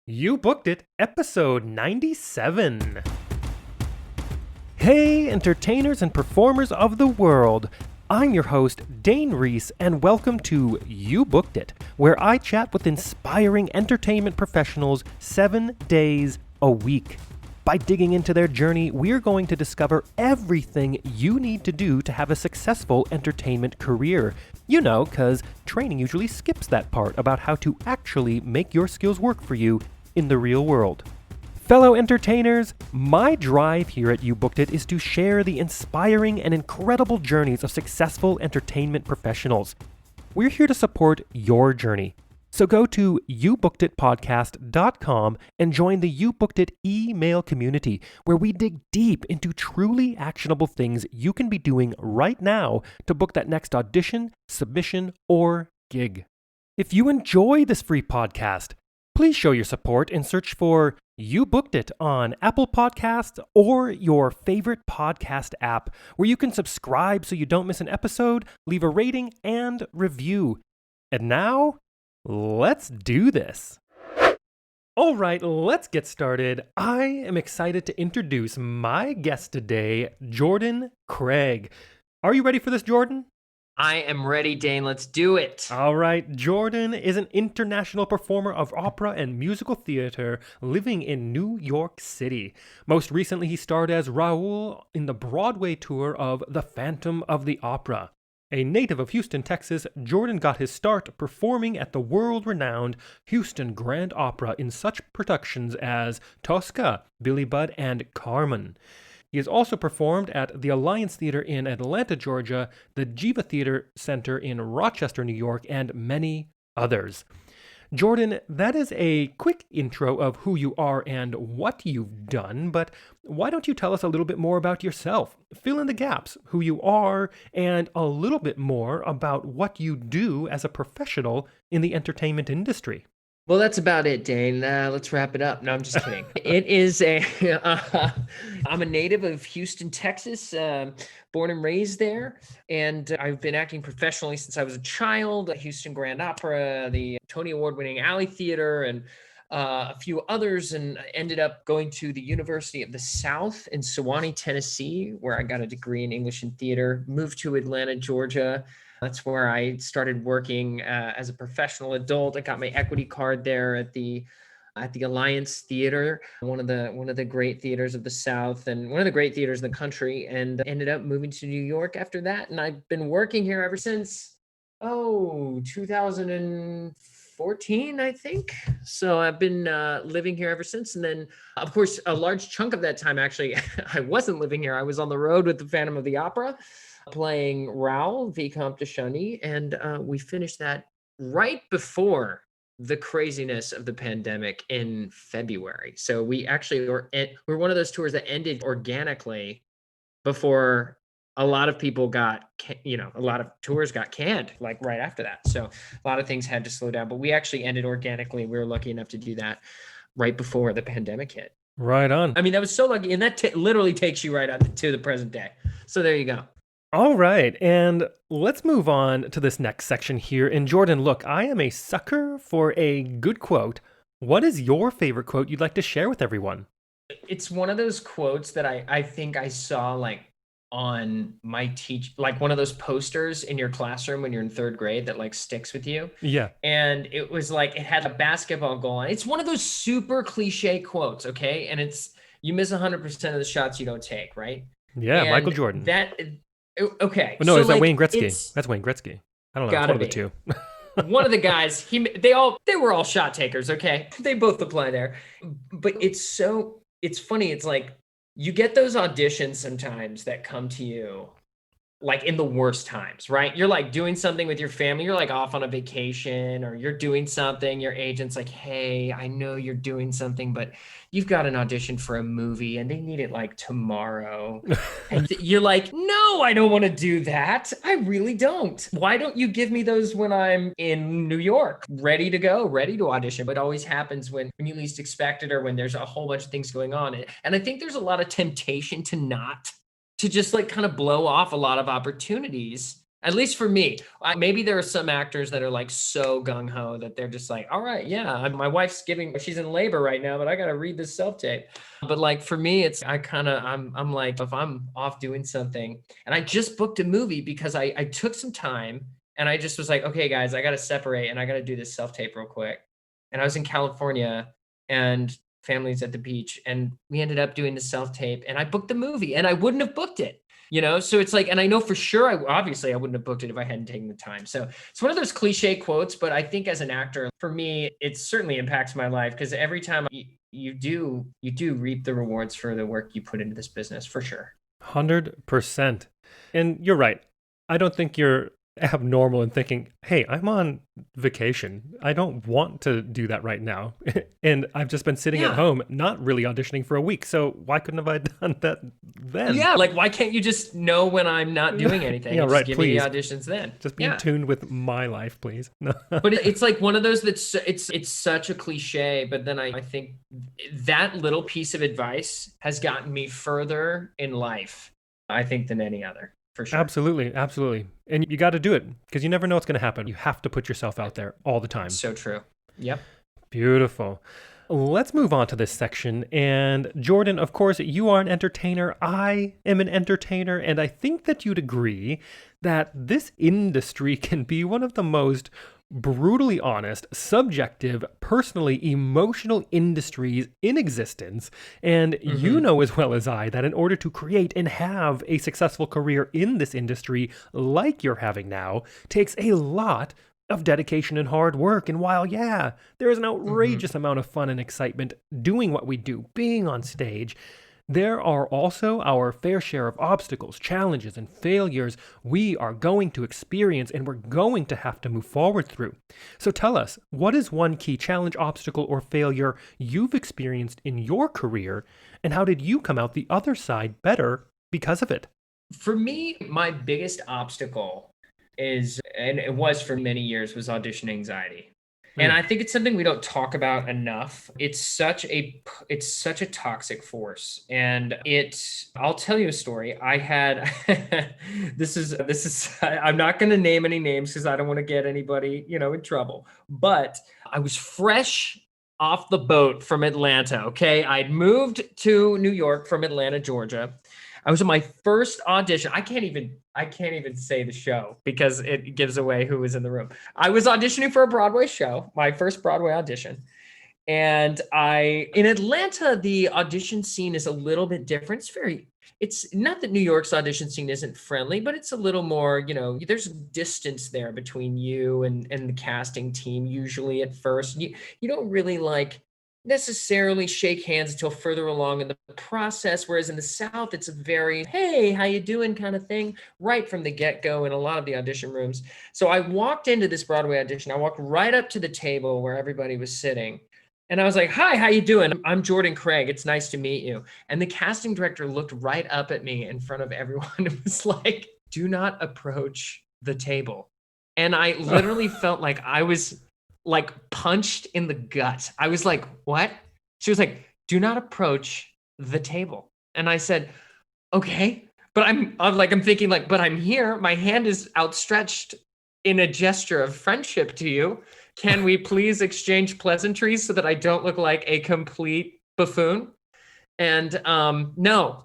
You Booked It, episode 97. Hey, entertainers and performers of the world. I'm your host, Dane Reese, and welcome to You Booked It, where I chat with inspiring entertainment professionals 7 days a week. By digging into their journey, we're going to discover everything you need to do to have a successful entertainment career. You know, because training usually skips that part about how to actually make your skills work for you in the real world. Fellow entertainers, my drive here at You Booked It is to share the inspiring and incredible journeys of successful entertainment professionals. We're here to support your journey. So go to youbookeditpodcast.com and join the You Booked It email community, where we dig deep into truly actionable things you can be doing right now to book that next audition, submission, or gig. If you enjoy this free podcast, please show your support and search for You Booked It on Apple Podcasts or your favorite podcast app, where you can subscribe so you don't miss an episode, leave a rating, and review. And now, let's do this. All right, let's get started. I am excited to introduce my guest today, Jordan Craig. Are you ready for this, Jordan? I am ready, Dane. Let's do it. All right, Jordan is an international performer of opera and musical theater living in New York City. Most recently, he starred as Raoul in the Broadway tour of The Phantom of the Opera. A native of Houston, Texas, Jordan got his start performing at the world-renowned Houston Grand Opera in such productions as Tosca, Billy Budd, and Carmen. He has also performed at the Alliance Theater in Atlanta, Georgia, the Jiva Theater Center in Rochester, New York, and many others. Jordan, that is a quick intro of who you are and what you've done, but why don't you tell us a little bit more about yourself? Fill in the gaps, who you are, and a little bit more about what you do as a professional in the entertainment industry. Well, that's about it, Dane. Let's wrap it up. No, I'm just kidding. I'm a native of Houston, Texas, born and raised there. And I've been acting professionally since I was a child. Houston Grand Opera, the Tony Award-winning Alley Theater, and a few others, and I ended up going to the University of the South in Sewanee, Tennessee, where I got a degree in English and theater, moved to Atlanta, Georgia. That's where I started working as a professional adult. I got my equity card there at the Alliance Theater, one of the great theaters of the South and one of the great theaters in the country, and ended up moving to New York after that. And I've been working here ever since, 2014, I think. So I've been living here ever since. And then, of course, a large chunk of that time, actually, I wasn't living here. I was on the road with the Phantom of the Opera, playing Raoul, Vicomte de Chagny, and we finished that right before the craziness of the pandemic in February. So we actually we're one of those tours that ended organically before a lot of people got, a lot of tours got canned, like right after that. So a lot of things had to slow down, but we actually ended organically. We were lucky enough to do that right before the pandemic hit. Right on. I mean, that was so lucky, and that literally takes you right up to the present day. So there you go. All right, and let's move on to this next section here. And Jordan, look, I am a sucker for a good quote. What is your favorite quote you'd like to share with everyone? It's one of those quotes that I think I saw like on my like one of those posters in your classroom when you're in third grade that like sticks with you. Yeah. And it was like, it had a basketball goal on it. It's one of those super cliche quotes, okay? And it's, you miss 100% of the shots you don't take, right? Yeah, and Michael Jordan. Okay. Well, no, so is that Wayne Gretzky? That's Wayne Gretzky. I don't know. It's one of the two. One of the guys, they were all shot takers, okay? They both apply there. But it's funny. It's like you get those auditions sometimes that come to you like in the worst times, right? You're like doing something with your family. You're like off on a vacation, or you're doing something. Your agent's like, hey, I know you're doing something, but you've got an audition for a movie and they need it like tomorrow. And you're like, no, I don't want to do that. I really don't. Why don't you give me those when I'm in New York, ready to go, ready to audition? But it always happens when you least expect it, or when there's a whole bunch of things going on. And I think there's a lot of temptation to just like kind of blow off a lot of opportunities At least for me. Maybe there are some actors that are like so gung ho that they're just like, all right, yeah, my wife's she's in labor right now, but I got to read this self tape. But like for me, I'm like, if I'm off doing something and I just booked a movie because I took some time and I just was like, okay, guys, I got to separate and I got to do this self tape real quick. And I was in California and families at the beach and we ended up doing the self tape and I booked the movie and I wouldn't have booked it. So it's like, and I know for sure, obviously I wouldn't have booked it if I hadn't taken the time. So it's one of those cliche quotes, but I think as an actor, for me, it certainly impacts my life because every time you do reap the rewards for the work you put into this business, for sure. 100%. And you're right. I don't think you're abnormal in thinking, hey, I'm on vacation. I don't want to do that right now. And I've just been sitting at Yeah. home, not really auditioning for a week. So why couldn't have I done that then? Yeah, like why can't you just know when I'm not doing anything Yeah, and right, just give please. me the auditions then? Just be Yeah. in tune with my life, please. But it's like one of those it's such a cliche, but then I think that little piece of advice has gotten me further in life, I think, than any other, for sure. Absolutely, absolutely. And you got to do it because you never know what's going to happen. You have to put yourself out there all the time. So true. Yep. Beautiful. Let's move on to this section. And Jordan, of course, you are an entertainer. I am an entertainer. And I think that you'd agree that this industry can be one of the most brutally honest, subjective, personally emotional industries in existence. And you know as well as I that in order to create and have a successful career in this industry like you're having now takes a lot of dedication and hard work. And while, yeah, there is an outrageous amount of fun and excitement doing what we do, being on stage, there are also our fair share of obstacles, challenges, and failures we are going to experience and we're going to have to move forward through. So tell us, what is one key challenge, obstacle, or failure you've experienced in your career, and how did you come out the other side better because of it? For me, my biggest obstacle is, and it was for many years, was audition anxiety. And I think it's something we don't talk about enough. It's such a toxic force. And I'll tell you a story. I had I'm not going to name any names because I don't want to get anybody, in trouble. But I was fresh off the boat from Atlanta. Okay. I'd moved to New York from Atlanta, Georgia. I was in my first audition. I can't even say the show because it gives away who was in the room. I was auditioning for a Broadway show, my first Broadway audition. And in Atlanta, the audition scene is a little bit different. It's not that New York's audition scene isn't friendly, but it's a little more, there's distance there between you and the casting team usually at first. You don't really necessarily shake hands until further along in the process, whereas in the South it's a very, hey, how you doing kind of thing right from the get-go in a lot of the audition rooms. So I walked into this Broadway audition. I walked right up to the table where everybody was sitting and I was like, hi, how you doing? I'm Jordan Craig. It's nice to meet you. And the casting director looked right up at me in front of everyone and was like, do not approach the table. And I literally felt like I was punched in the gut. I was like, what? She was like, do not approach the table. And I said, okay. But I'm thinking but I'm here. My hand is outstretched in a gesture of friendship to you. Can we please exchange pleasantries so that I don't look like a complete buffoon? And no,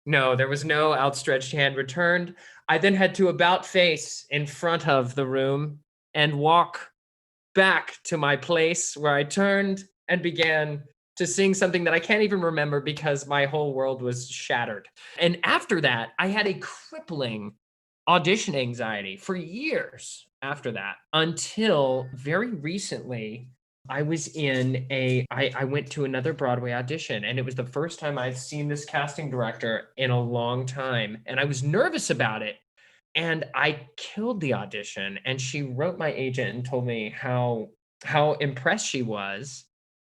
there was no outstretched hand returned. I then had to about face in front of the room and walk back to my place where I turned and began to sing something that I can't even remember because my whole world was shattered. And after that, I had a crippling audition anxiety for years after that, until very recently I went to another Broadway audition, and it was the first time I'd seen this casting director in a long time. And I was nervous about it. And I killed the audition, and she wrote my agent and told me how impressed she was.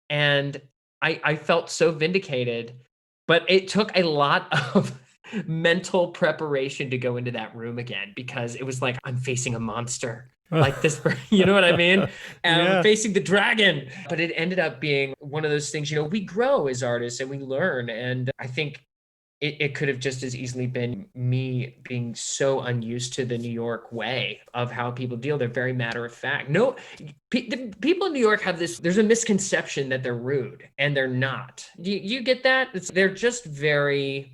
And I felt so vindicated, but it took a lot of mental preparation to go into that room again, because it was like, I'm facing a monster like this, you know what I mean? And I'm facing the dragon. But it ended up being one of those things, we grow as artists and we learn. And I think it could have just as easily been me being so unused to the New York way of how people deal. They're very matter of fact. No, the people in New York have this, there's a misconception that they're rude, and they're not. You get that? They're just very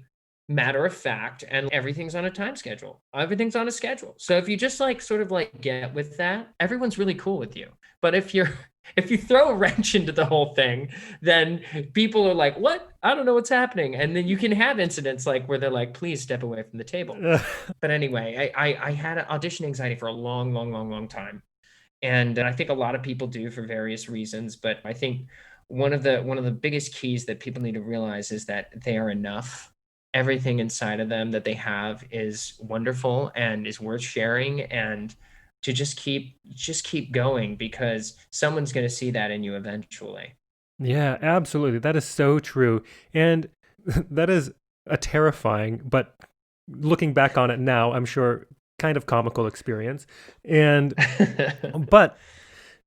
matter of fact, and everything's on a time schedule. Everything's on a schedule. So if you just like sort of like get with that, everyone's really cool with you. But if you throw a wrench into the whole thing, then people are like, what? I don't know what's happening. And then you can have incidents like where they're like, please step away from the table. But anyway, I had audition anxiety for a long, long, long, long time. And I think a lot of people do for various reasons. But I think one of the biggest keys that people need to realize is that they are enough. Everything inside of them that they have is wonderful and is worth sharing, and to just keep going, because someone's going to see that in you eventually. Yeah, absolutely. That is so true. And that is a terrifying, but looking back on it now, I'm sure kind of comical experience. And but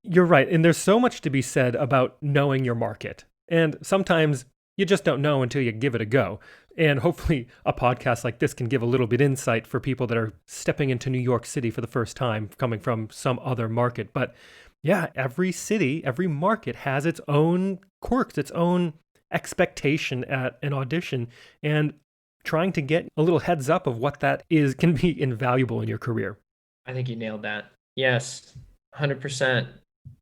you're right. And there's so much to be said about knowing your market. And sometimes you just don't know until you give it a go. And hopefully a podcast like this can give a little bit insight for people that are stepping into New York City for the first time, coming from some other market. But yeah, every city, every market has its own quirks, its own expectation at an audition. And trying to get a little heads up of what that is can be invaluable in your career. I think you nailed that. Yes, 100%.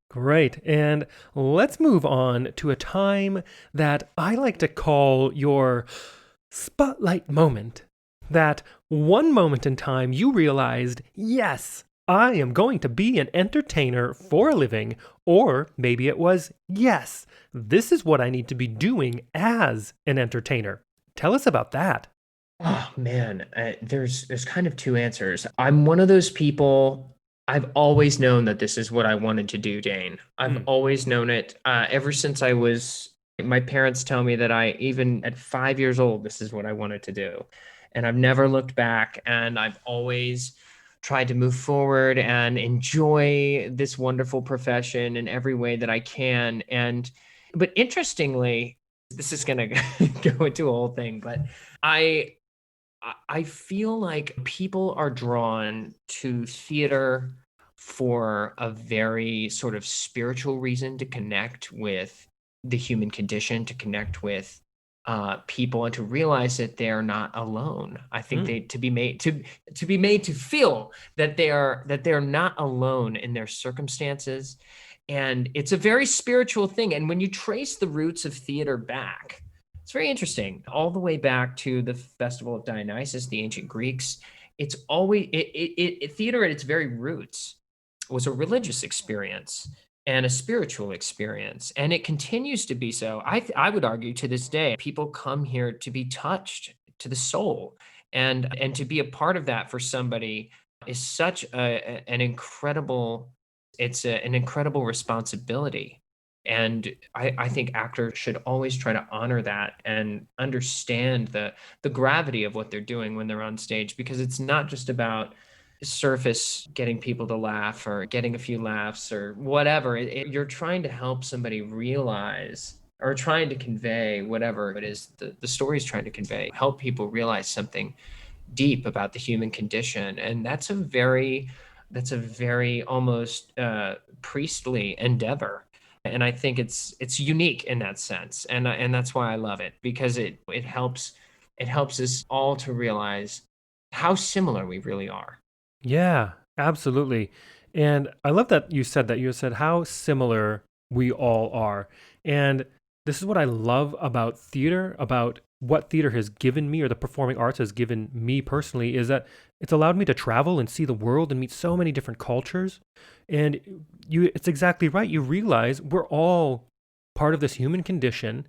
Great. And let's move on to a time that I like to call your spotlight moment. That one moment in time you realized, yes, I am going to be an entertainer for a living. Or maybe it was, yes, this is what I need to be doing as an entertainer. Tell us about that. Oh man, there's kind of two answers. I'm one of those people. I've always known that this is what I wanted to do, Dane. I've Mm. always known it ever since I was. My parents tell me that I, even at 5 years old, this is what I wanted to do, and I've never looked back. And I've always tried to move forward and enjoy this wonderful profession in every way that I can. But interestingly, this is gonna go into a whole thing, but I I feel like people are drawn to theater for a very sort of spiritual reason, to connect with the human condition, to connect with people, and to realize that they are not alone. I think Mm. they to be made to feel that they are not alone in their circumstances, and it's a very spiritual thing. And when you trace the roots of theater back, it's very interesting. All the way back to the Festival of Dionysus, the ancient Greeks, it's always theater at its very roots was a religious experience and a spiritual experience, and it continues to be so. I would argue to this day, people come here to be touched to the soul, and to be a part of that for somebody is such an incredible, an incredible responsibility. And I think actors should always try to honor that and understand the gravity of what they're doing when they're on stage, because it's not just about surface getting people to laugh or getting a few laughs or whatever. You're trying to help somebody realize, or trying to convey whatever it is the story is trying to convey, help people realize something deep about the human condition. And that's a very almost priestly endeavor. And I think it's unique in that sense, and that's why I love it, because it helps us all to realize how similar we really are. Yeah, absolutely. And I love that you said that. You said how similar we all are. And this is what I love about theater, about what theater has given me, or the performing arts has given me personally, is that it's allowed me to travel and see the world and meet so many different cultures. And it's exactly right. You realize we're all part of this human condition,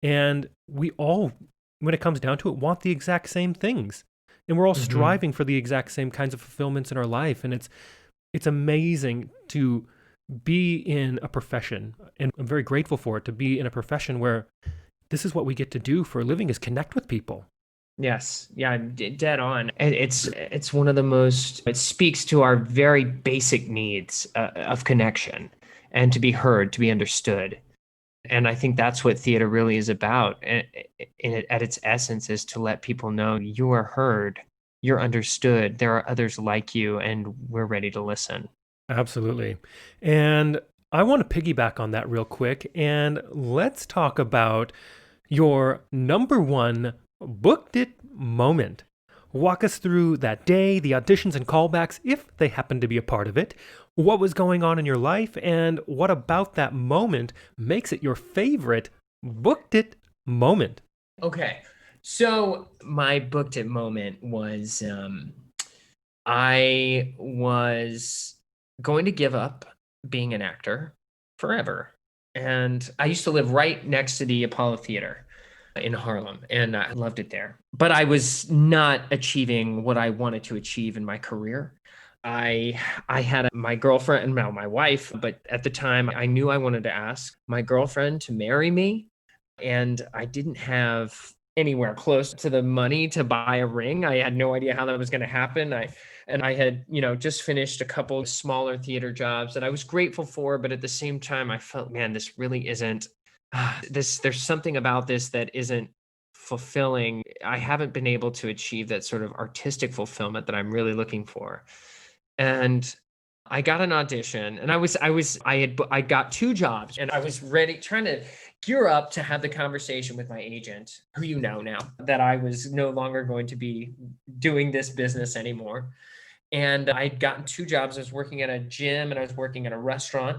and we all, when it comes down to it, want the exact same things, and we're all Hmm. striving for the exact same kinds of fulfillments in our life. And it's amazing to be in a profession, and I'm very grateful for it, to be in a profession where this is what we get to do for a living, is connect with people. Yes, yeah, dead on. It's one of the most. It speaks to our very basic needs of connection and to be heard, to be understood. And I think that's what theater really is about. At its essence is to let people know you are heard, you're understood, there are others like you, and we're ready to listen. Absolutely. And I want to piggyback on that real quick and let's talk about your number one booked it moment. Walk us through that day, the auditions and callbacks, if they happen to be a part of it, what was going on in your life, and what about that moment makes it your favorite booked it moment. Okay. So my booked it moment was I was going to give up being an actor forever. And I used to live right next to the Apollo Theater in Harlem, and I loved it there. But I was not achieving what I wanted to achieve in my career. I had my girlfriend, now my wife, but at the time I knew I wanted to ask my girlfriend to marry me, and I didn't have anywhere close to the money to buy a ring. I had no idea how that was going to happen. I had, just finished a couple of smaller theater jobs that I was grateful for, but at the same time I felt, man, this really isn't there's something about this that isn't fulfilling. I haven't been able to achieve that sort of artistic fulfillment that I'm really looking for. And I got an audition, and I got two jobs, and I was ready, trying to gear up to have the conversation with my agent, who you know now, that I was no longer going to be doing this business anymore. And I'd gotten two jobs. I was working at a gym and I was working at a restaurant.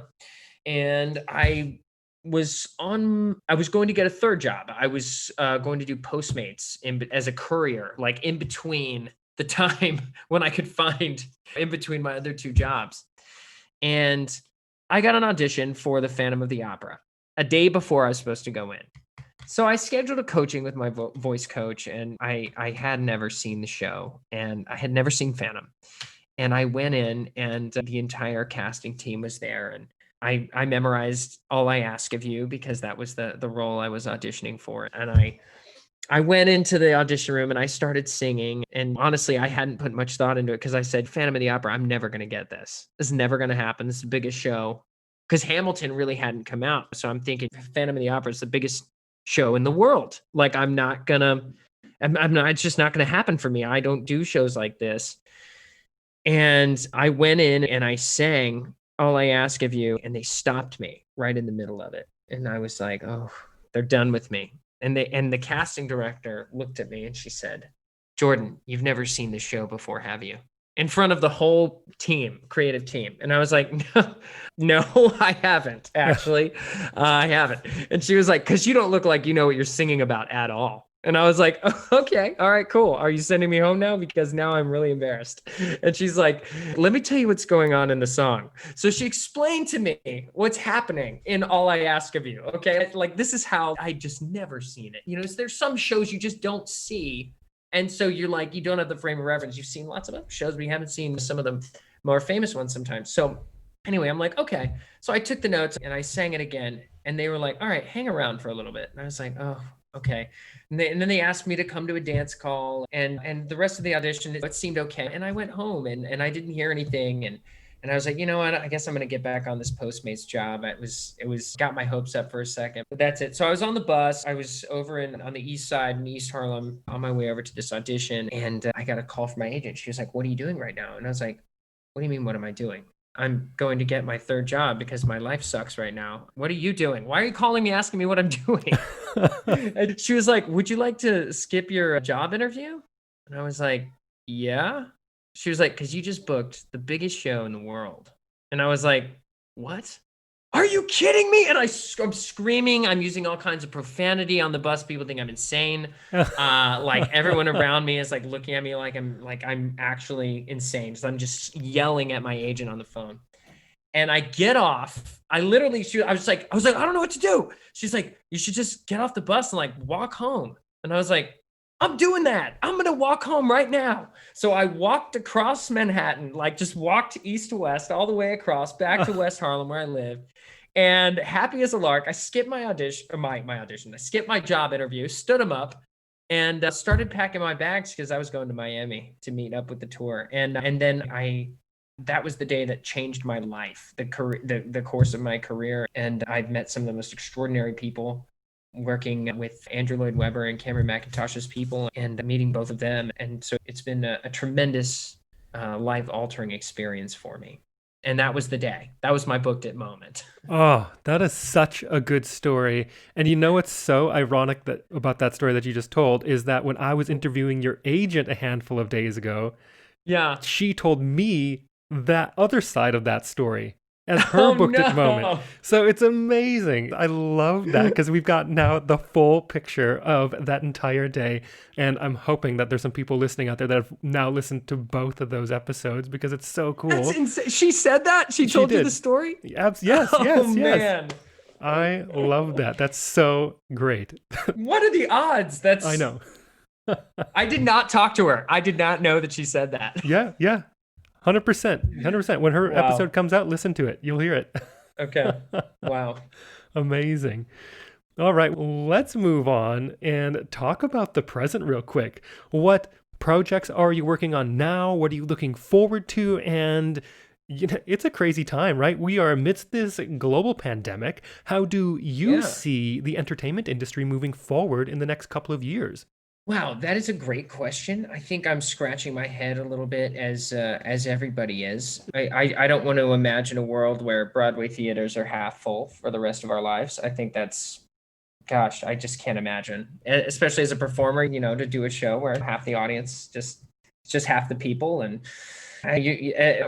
And I was going to get a third job. I was going to do Postmates as a courier, like in between the time when I could find in between my other two jobs. And I got an audition for the Phantom of the Opera a day before I was supposed to go in. So I scheduled a coaching with my voice coach, and I had never seen the show, and I had never seen Phantom. And I went in, and the entire casting team was there, and I memorized All I Ask of You because that was the role I was auditioning for. And I went into the audition room and I started singing. And honestly, I hadn't put much thought into it because I said, Phantom of the Opera, I'm never going to get this. This is never going to happen. This is the biggest show. Because Hamilton really hadn't come out. So I'm thinking Phantom of the Opera is the biggest show in the world. Like, I'm not, it's just not going to happen for me. I don't do shows like this. And I went in and I sang All I Ask of You, and they stopped me right in the middle of it. And I was like, oh, they're done with me. And the casting director looked at me and she said, Jordan, you've never seen this show before, have you? In front of the whole team, creative team. And I was like, no, I haven't, actually. I haven't. And she was like, because you don't look like you know what you're singing about at all. And I was like, oh, okay, all right, cool. Are you sending me home now? Because now I'm really embarrassed. And she's like, let me tell you what's going on in the song. So she explained to me what's happening in All I Ask of You. Okay. Like, this is how I just never seen it. There's some shows you just don't see. And so you're like, you don't have the frame of reference. You've seen lots of other shows, but you haven't seen some of the more famous ones sometimes. So anyway, I'm like, okay. So I took the notes and I sang it again. And they were like, all right, hang around for a little bit. And I was like, oh, okay. And then they asked me to come to a dance call, and the rest of the audition, it seemed okay. And I went home and I didn't hear anything. And I was like, you know what? I guess I'm going to get back on this Postmates job. It was got my hopes up for a second, but that's it. So I was on the bus. I was over on the east side in East Harlem on my way over to this audition. And I got a call from my agent. She was like, what are you doing right now? And I was like, what do you mean? What am I doing? I'm going to get my third job because my life sucks right now. What are you doing? Why are you calling me asking me what I'm doing? And she was like, would you like to skip your job interview? And I was like, yeah. She was like, because you just booked the biggest show in the world. And I was like, what? Are you kidding me? And I'm screaming. I'm using all kinds of profanity on the bus. People think I'm insane. Like, everyone around me is like looking at me like I'm actually insane. So I'm just yelling at my agent on the phone. And I get off. I was like, I don't know what to do. She's like, you should just get off the bus and like walk home. And I was like, I'm doing that. I'm going to walk home right now. So I walked across Manhattan, like just walked east to west, all the way across back to West Harlem where I live. And happy as a lark, I skipped my audition, my audition. I skipped my job interview, stood them up, and started packing my bags because I was going to Miami to meet up with the tour. And then I that was the day that changed my life, the course of my career. And I've met some of the most extraordinary people working with Andrew Lloyd Webber and Cameron McIntosh's people and meeting both of them. And so it's been a tremendous life altering experience for me. And that was the day. That was my booked it moment. Oh, that is such a good story. And you know what's so ironic that about that story that you just told is that when I was interviewing your agent a handful of days ago, Yeah. she told me that other side of that story as her Oh booked it moment. no. So it's amazing. I love that because we've got now the full picture of that entire day. And I'm hoping that there's some people listening out there that have now listened to both of those episodes because it's so That's cool. insane. She said that? She She told you the did. story? Yes, Oh yes. man. I love that. That's so great. What are the odds? I That's know. I did not talk to her. I did not know that she said that. Yeah. 100%. 100%. When her Wow. episode comes out, listen to it. You'll hear it. Okay. Wow. Amazing. All right, let's move on and talk about the present real quick. What projects are you working on now? What are you looking forward to? And it's a crazy time, right? We are amidst this global pandemic. How do you Yeah. see the entertainment industry moving forward in the next couple of years? Wow, that is a great question. I think I'm scratching my head a little bit as everybody is. I don't want to imagine a world where Broadway theaters are half full for the rest of our lives. I think that's gosh, I just can't imagine, especially as a performer, to do a show where half the audience just half the people. And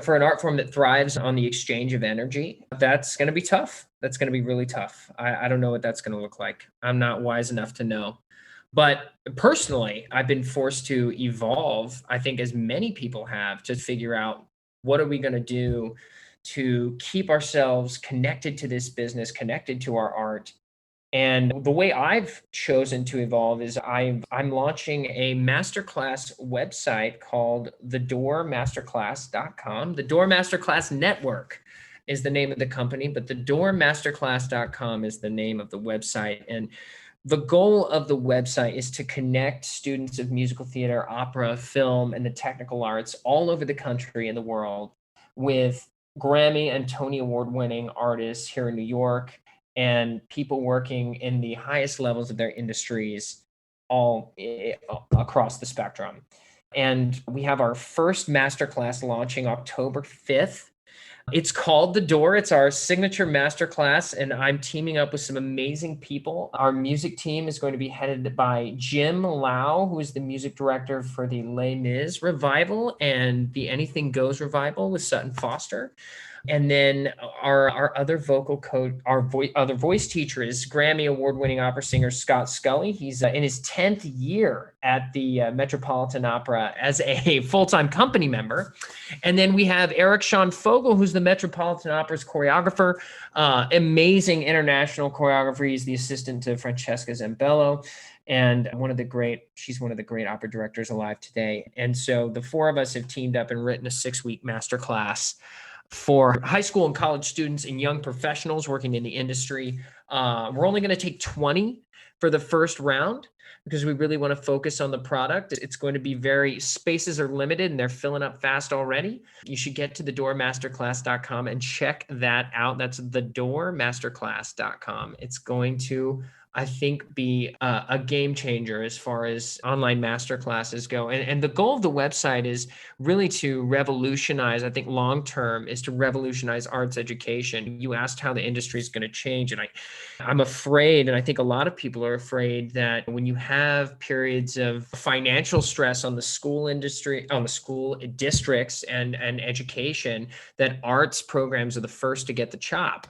for an art form that thrives on the exchange of energy, that's going to be tough. That's going to be really tough. I don't know what that's going to look like. I'm not wise enough to know. But personally, I've been forced to evolve, I think, as many people have, to figure out what are we going to do to keep ourselves connected to this business, connected to our art. And the way I've chosen to evolve is I'm launching a masterclass website called thedoormasterclass.com. The Door Masterclass Network is the name of the company, but the doormasterclass.com is the name of the website. And the goal of the website is to connect students of musical theater, opera, film, and the technical arts all over the country and the world with Grammy and Tony Award winning artists here in New York and people working in the highest levels of their industries all across the spectrum. And we have our first masterclass launching October 5th. It's called The Door. It's our signature masterclass, and I'm teaming up with some amazing people. Our music team is going to be headed by Jim Lau, who is the music director for the Les Mis revival and the Anything Goes revival with Sutton Foster. And then our other vocal coach, other voice teacher is Grammy award-winning opera singer Scott Scully. He's in his 10th year at the Metropolitan Opera as a full-time company member. And then we have Eric Sean Fogel, who's the Metropolitan Opera's choreographer, amazing international choreographer. He's the assistant to Francesca Zambello and she's one of the great opera directors alive today. And so the four of us have teamed up and written a 6-week masterclass for high school and college students and young professionals working in the industry. We're only going to take 20 for the first round because we really want to focus on the product. It's going to be spaces are limited and they're filling up fast already. You should get to thedoormasterclass.com and check that out. That's thedoormasterclass.com. It's going to, I think, be a game changer as far as online masterclasses go. And the goal of the website is really to revolutionize, I think long term is to revolutionize arts education. You asked how the industry is going to change. And I'm afraid, and I think a lot of people are afraid that when you have periods of financial stress on the school industry, on the school districts and education, that arts programs are the first to get the chop.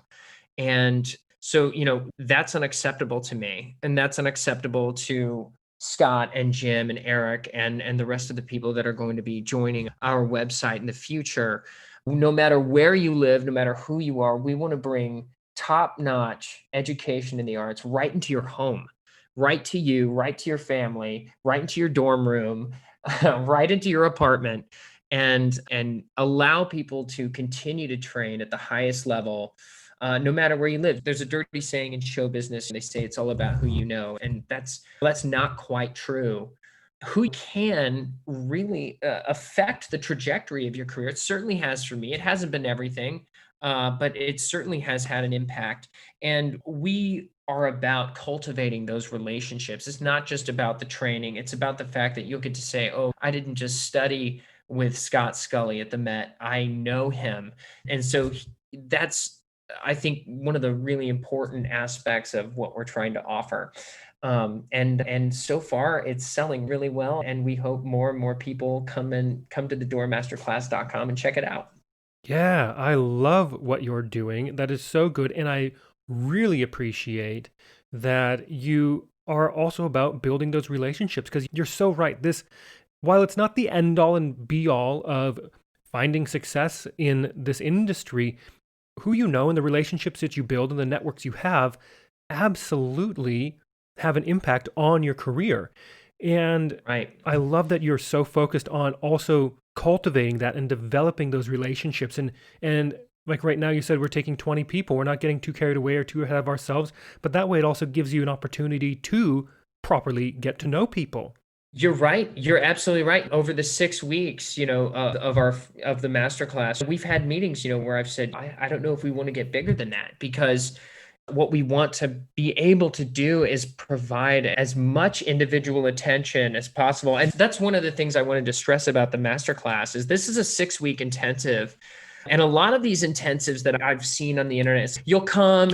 And so, that's unacceptable to me. And that's unacceptable to Scott and Jim and Eric and the rest of the people that are going to be joining our website in the future. No matter where you live, no matter who you are, we want to bring top-notch education in the arts right into your home, right to you, right to your family, right into your dorm room, right into your apartment, and allow people to continue to train at the highest level. No matter where you live. There's a dirty saying in show business, they say it's all about who you know. And that's not quite true. who can really affect the trajectory of your career. It certainly has for me. It hasn't been everything, but it certainly has had an impact. And we are about cultivating those relationships. It's not just about the training, it's about the fact that you'll get to say, oh, I didn't just study with Scott Scully at the Met, I know him. And so that's, I think, one of the really important aspects of what we're trying to offer. And so far it's selling really well, and we hope more and more people come to the doormasterclass.com and check it out. Yeah, I love what you're doing. That is so good. And I really appreciate that you are also about building those relationships because you're so right. While it's not the end all and be all of finding success in this industry, who you know and the relationships that you build and the networks you have absolutely have an impact on your career. And Right. I love that you're so focused on also cultivating that and developing those relationships. And like right now, you said we're taking 20 people. We're not getting too carried away or too ahead of ourselves. But that way, it also gives you an opportunity to properly get to know people. You're right. You're absolutely right. Over the 6 weeks, of the masterclass, we've had meetings, where I've said, I don't know if we want to get bigger than that, because what we want to be able to do is provide as much individual attention as possible. And that's one of the things I wanted to stress about the masterclass is this is a 6 week intensive. And a lot of these intensives that I've seen on the internet, you'll come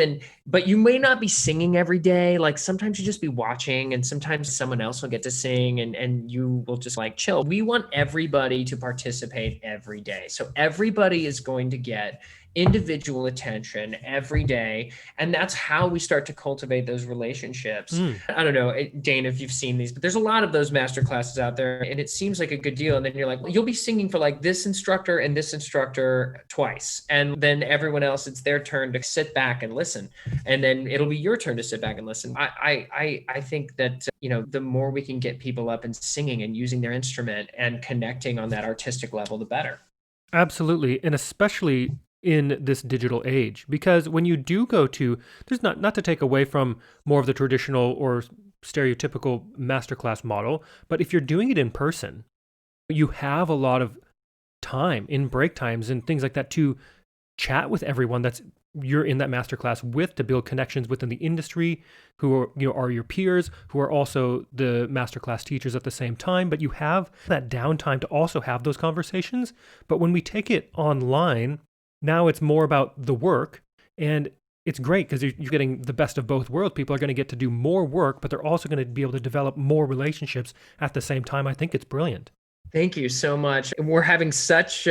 but you may not be singing every day. Like sometimes you just be watching, and sometimes someone else will get to sing, and you will just like chill. We want everybody to participate every day. So everybody is going to get individual attention every day. And that's how we start to cultivate those relationships. I don't know, Dane, if you've seen these, but there's a lot of those master classes out there, and it seems like a good deal. And then you're like, well, you'll be singing for like this instructor and this instructor twice. And then everyone else, it's their turn to sit back and listen. And then it'll be your turn to sit back and listen. I think that, the more we can get people up and singing and using their instrument and connecting on that artistic level, the better. Absolutely. And especially in this digital age, because when you do go to, there's not to take away from more of the traditional or stereotypical masterclass model, but if you're doing it in person, you have a lot of time in break times and things like that to chat with everyone that's you're in that masterclass with, to build connections within the industry who are your peers, who are also the masterclass teachers at the same time. But you have that downtime to also have those conversations. But when we take it online, now it's more about the work, and it's great because you're getting the best of both worlds. People are going to get to do more work, but they're also going to be able to develop more relationships at the same time. I think it's brilliant. Thank you so much. We're having such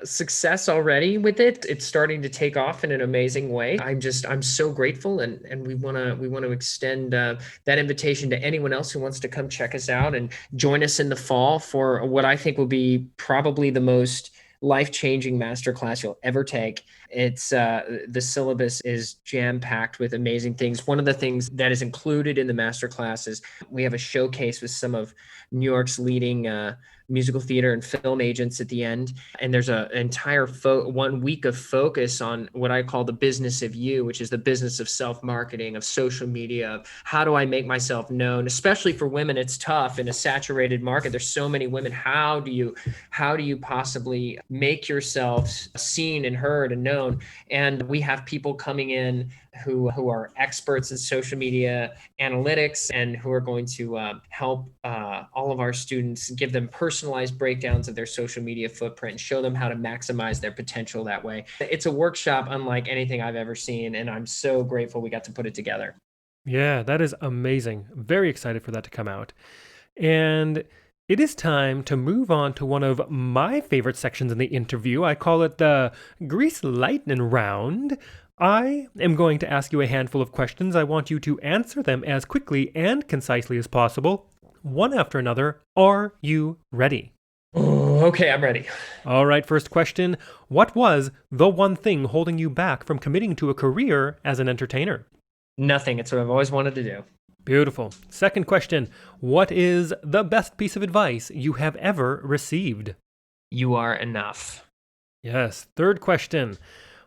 success already with it. It's starting to take off in an amazing way. I'm so grateful, and we want to extend that invitation to anyone else who wants to come check us out and join us in the fall for what I think will be probably the most life-changing masterclass you'll ever take. It's the syllabus is jam-packed with amazing things. One of the things that is included in the masterclass is we have a showcase with some of New York's leading musical theater and film agents at the end. And there's an entire 1 week of focus on what I call the business of you, which is the business of self-marketing, of social media, of how do I make myself known, especially for women. It's tough in a saturated market. There's so many women. How do you possibly make yourself seen and heard and known? And we have people coming in who are experts in social media analytics and who are going to help all of our students, give them personalized breakdowns of their social media footprint and show them how to maximize their potential that way. It's a workshop unlike anything I've ever seen, and I'm so grateful we got to put it together. Yeah, that is amazing. Very excited for that to come out. And it is time to move on to one of my favorite sections in the interview. I call it the Grease Lightning Round. I am going to ask you a handful of questions. I want you to answer them as quickly and concisely as possible, one after another. Are you ready? Oh, okay, I'm ready. All right, first question. What was the one thing holding you back from committing to a career as an entertainer? Nothing. It's what I've always wanted to do. Beautiful. Second question. What is the best piece of advice you have ever received? You are enough. Yes. Third question.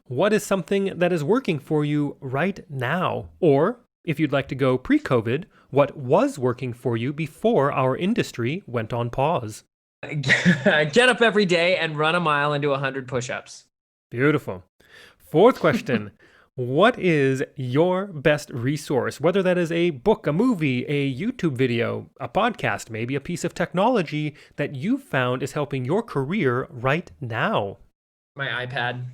What is something that is working for you right now? Or if you'd like to go pre-COVID, what was working for you before our industry went on pause. Get up every day and run a mile and do 100 push-ups. Beautiful. Fourth question. What is your best resource? Whether that is a book, a movie, a YouTube video, a podcast, maybe a piece of technology that you found is helping your career right now. My iPad.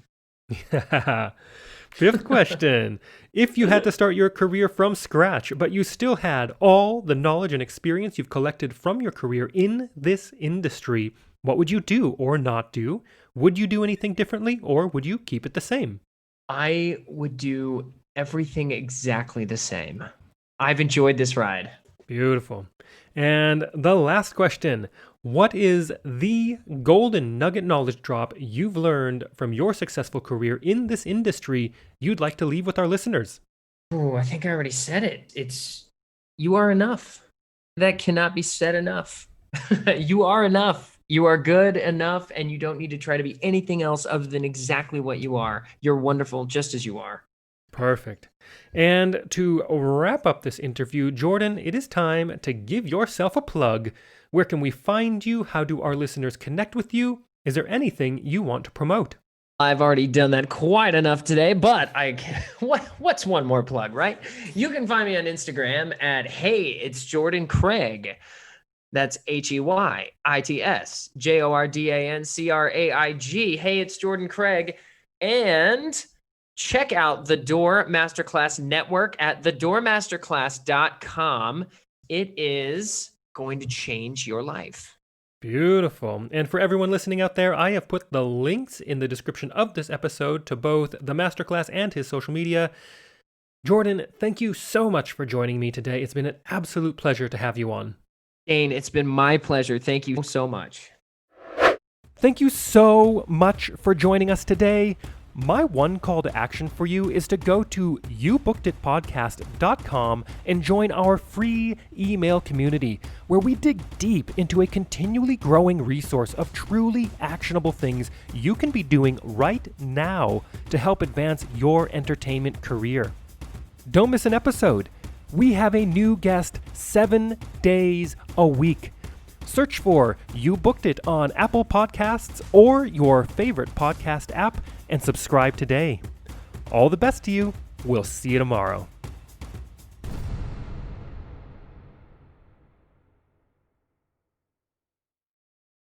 Fifth question. If you had to start your career from scratch, but you still had all the knowledge and experience you've collected from your career in this industry, what would you do or not do? Would you do anything differently, or would you keep it the same? I would do everything exactly the same. I've enjoyed this ride. Beautiful. And the last question. What is the golden nugget knowledge drop you've learned from your successful career in this industry you'd like to leave with our listeners? Oh, I think I already said it. It's you are enough. That cannot be said enough. You are enough. You are good enough, and you don't need to try to be anything else other than exactly what you are. You're wonderful just as you are. Perfect. And to wrap up this interview, Jordan, it is time to give yourself a plug. Where can we find you? How do our listeners connect with you? Is there anything you want to promote? I've already done that quite enough today, but what's one more plug, right? You can find me on Instagram at Hey, it's Jordan Craig. That's HeyItsJordanCraig. Hey, it's Jordan Craig. And check out the Door Masterclass Network at thedoormasterclass.com. It is going to change your life. Beautiful. And for everyone listening out there, I have put the links in the description of this episode to both the masterclass and his social media. Jordan, thank you so much for joining me today. It's been an absolute pleasure to have you on. Dane, it's been my pleasure. Thank you so much. Thank you so much for joining us today. My one call to action for you is to go to youbookeditpodcast.com and join our free email community where we dig deep into a continually growing resource of truly actionable things you can be doing right now to help advance your entertainment career. Don't miss an episode. We have a new guest 7 days a week. Search for You Booked It on Apple Podcasts or your favorite podcast app and subscribe today. All the best to you. We'll see you tomorrow.